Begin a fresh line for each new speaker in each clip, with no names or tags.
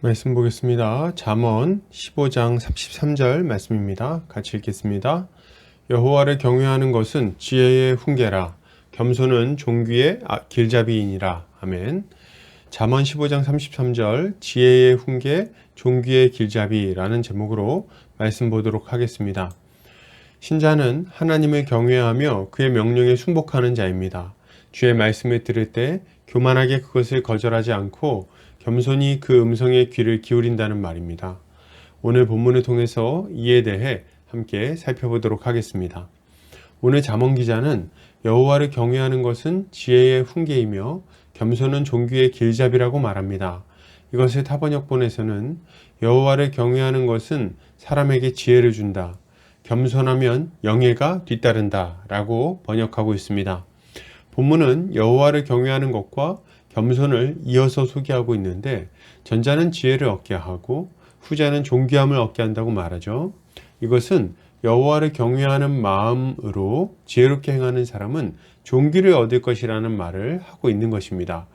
말씀 보겠습니다. 잠언 15장 33절 말씀입니다. 같이 읽겠습니다. 여호와를 경외하는 것은 지혜의 훈계라. 겸손은 종귀의 길잡이이니라. 아멘. 잠언 15장 33절 지혜의 훈계, 종귀의 길잡이라는 제목으로 말씀 보도록 하겠습니다. 신자는 하나님을 경외하며 그의 명령에 순복하는 자입니다. 주의 말씀을 들을 때 교만하게 그것을 거절하지 않고 겸손히 그 음성에 귀를 기울인다는 말입니다. 오늘 본문을 통해서 이에 대해 함께 살펴보도록 하겠습니다. 오늘 잠언 기자는 여호와를 경외하는 것은 지혜의 훈계이며 겸손은 종귀의 길잡이라고 말합니다. 이것을 타번역본에서는 여호와를 경외하는 것은 사람에게 지혜를 준다. 겸손하면 영예가 뒤따른다 라고 번역하고 있습니다. 본문은 여호와를 경외하는 것과 겸손을 이어서 소개하고 있는데 전자는 지혜를 얻게 하고 후자는 존귀함을 얻게 한다고 말하죠. 이것은 여호와를 경외하는 마음으로 지혜롭게 행하는 사람은 존귀를 얻을 것이라는 말을 하고 있는 것입니다.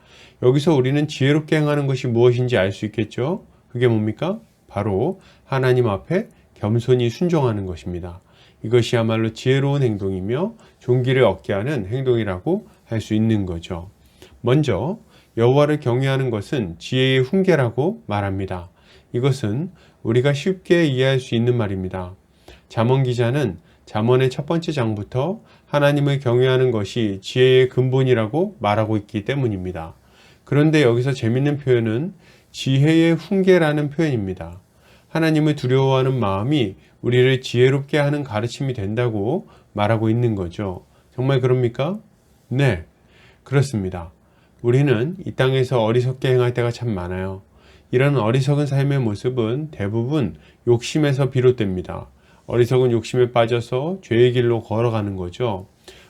여기서 우리는 지혜롭게 행하는 것이 무엇인지 알 수 있겠죠? 그게 뭡니까? 바로 하나님 앞에 겸손히 순종하는 것입니다. 이것이야말로 지혜로운 행동이며 존귀를 얻게 하는 행동이라고 할 수 있는 거죠. 먼저 여호와를 경외하는 것은 지혜의 훈계라고 말합니다. 이것은 우리가 쉽게 이해할 수 있는 말입니다. 잠언 기자는 잠언의 첫 번째 장부터 하나님을 경외하는 것이 지혜의 근본이라고 말하고 있기 때문입니다. 그런데 여기서 재밌는 표현은 지혜의 훈계라는 표현입니다. 하나님을 두려워하는 마음이 우리를 지혜롭게 하는 가르침이 된다고 말하고 있는 거죠. 정말 그럽니까? 네, 그렇습니다. 우리는 이 땅에서 어리석게 행할 때가 참 많아요. 이런 어리석은 삶의 모습은 대부분 욕심에서 비롯됩니다. 어리석은 욕심에 빠져서 죄의 길로 걸어가는 거죠.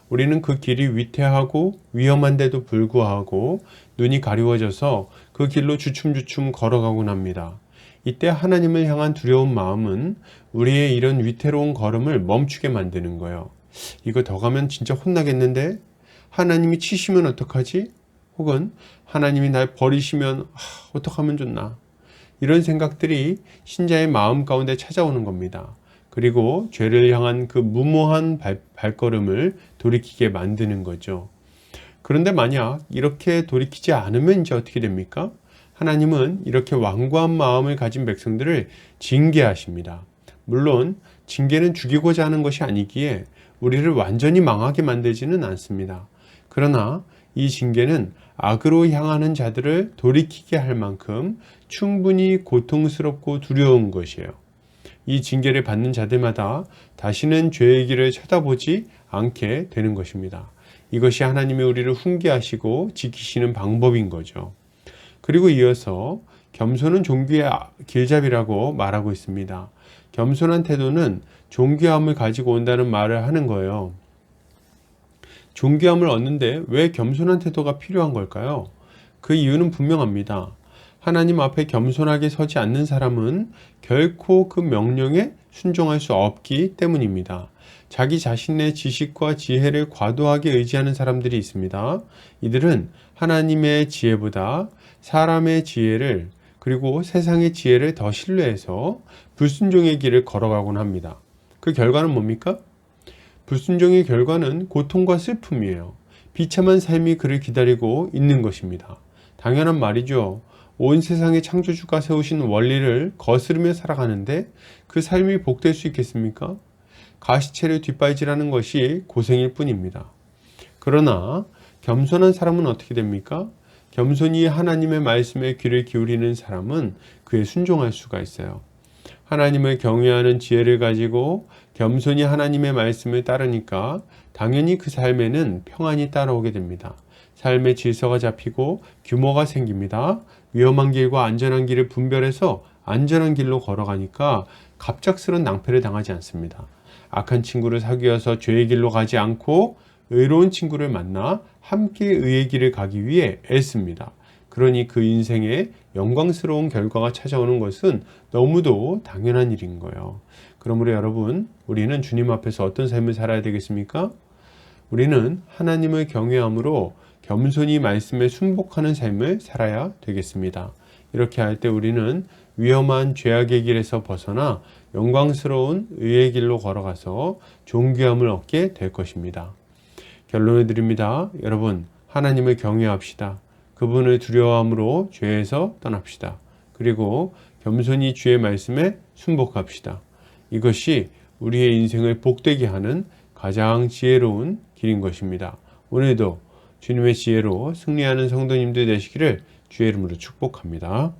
우리는 그 길이 위태하고 위험한데도 불구하고 눈이 가리워져서 그 길로 주춤주춤 걸어가곤 합니다. 이때 하나님을 향한 두려운 마음은 우리의 이런 위태로운 걸음을 멈추게 만드는 거예요. 이거 더 가면 진짜 혼나겠는데? 하나님이 치시면 어떡하지? 혹은 하나님이 날 버리시면 어떡하면 좋나? 이런 생각들이 신자의 마음 가운데 찾아오는 겁니다. 그리고 죄를 향한 그 무모한 발걸음을 돌이키게 만드는 거죠. 그런데 만약 이렇게 돌이키지 않으면 이제 어떻게 됩니까? 하나님은 이렇게 완고한 마음을 가진 백성들을 징계하십니다. 물론 징계는 죽이고자 하는 것이 아니기에 우리를 완전히 망하게 만들지는 않습니다. 그러나 이 징계는 악으로 향하는 자들을 돌이키게 할 만큼 충분히 고통스럽고 두려운 것이에요. 이 징계를 받는 자들마다 다시는 죄의 길을 쳐다보지 않게 되는 것입니다. 이것이 하나님이 우리를 훈계하시고 지키시는 방법인 거죠. 그리고 이어서 겸손은 종귀의 길잡이라고 말하고 있습니다. 겸손한 태도는 존귀함을 가지고 온다는 말을 하는 거예요. 존귀함을 얻는데 왜 겸손한 태도가 필요한 걸까요? 그 이유는 분명합니다. 하나님 앞에 겸손하게 서지 않는 사람은 결코 그 명령에 순종할 수 없기 때문입니다. 자기 자신의 지식과 지혜를 과도하게 의지하는 사람들이 있습니다. 이들은 하나님의 지혜보다 사람의 지혜를 그리고 세상의 지혜를 더 신뢰해서 불순종의 길을 걸어가곤 합니다. 그 결과는 뭡니까? 불순종의 결과는 고통과 슬픔이에요. 비참한 삶이 그를 기다리고 있는 것입니다. 당연한 말이죠. 온 세상의 창조주가 세우신 원리를 거스르며 살아가는데 그 삶이 복될 수 있겠습니까? 가시체를 뒷발질하는 것이 고생일 뿐입니다. 그러나 겸손한 사람은 어떻게 됩니까? 겸손히 하나님의 말씀에 귀를 기울이는 사람은 그에 순종할 수가 있어요. 하나님을 경외하는 지혜를 가지고 겸손히 하나님의 말씀을 따르니까 당연히 그 삶에는 평안이 따라오게 됩니다. 삶의 질서가 잡히고 규모가 생깁니다. 위험한 길과 안전한 길을 분별해서 안전한 길로 걸어가니까 갑작스런 낭패를 당하지 않습니다. 악한 친구를 사귀어서 죄의 길로 가지 않고 의로운 친구를 만나 함께 의의 길을 가기 위해 애씁니다. 그러니 그 인생에 영광스러운 결과가 찾아오는 것은 너무도 당연한 일인 거예요. 그러므로 여러분, 우리는 주님 앞에서 어떤 삶을 살아야 되겠습니까? 우리는 하나님을 경외함으로 겸손히 말씀에 순복하는 삶을 살아야 되겠습니다. 이렇게 할 때 우리는 위험한 죄악의 길에서 벗어나 영광스러운 의의 길로 걸어가서 존귀함을 얻게 될 것입니다. 결론을 드립니다. 여러분, 하나님을 경외합시다. 그분을 두려워함으로 죄에서 떠납시다. 그리고 겸손히 주의 말씀에 순복합시다. 이것이 우리의 인생을 복되게 하는 가장 지혜로운 길인 것입니다. 오늘도 주님의 지혜로 승리하는 성도님들 되시기를 주의 이름으로 축복합니다.